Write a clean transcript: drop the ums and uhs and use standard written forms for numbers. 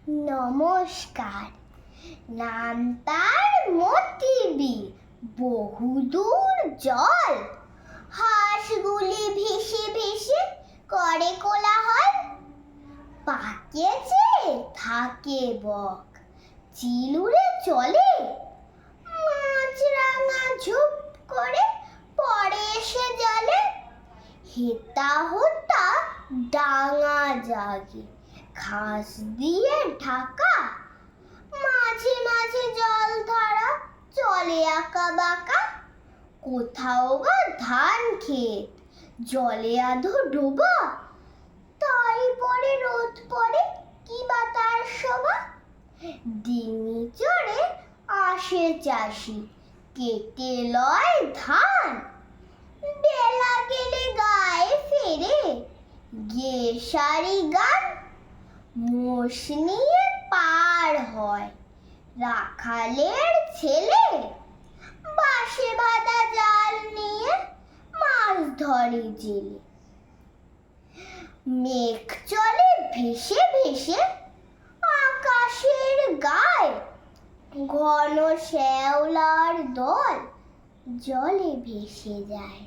নমস্কার। নাম তার মতিবি, বহুদূর জল। হাঁসগুলি ভেসে ভেসে করে কোলাহল। পাকেছে থাকে বক, চিল উড়ে চলে। মাছরাঙা ঝুপ করে পড়ে এসে জলে। হেতা হোতা ডাঙা জাগে, ঘাস দিয়ে ঢাকা। মাঝে মাঝে জল ধারা চলে আঁকা বাঁকা। কোথাও বা ধান ক্ষেত, জলে আধো ডোবা। তাই পরে রোদ পড়ে, কি বা তার শোভা। ডিঙি চড়ে আসে চাষি, কেটে লয় ধান। বেলা গেলে গায়ে ফেরে, গেয়ে সারি গান। মোষ নিয়ে পার হয় রাখালের ছেলে, বাঁশে বাঁধা জাল নিয়ে মাছ ধরে জেলে। মেঘ চলে ভেসে ভেসে আকাশের গায়ে, ঘন শ্যাওলার দল জলে ভেসে যায়।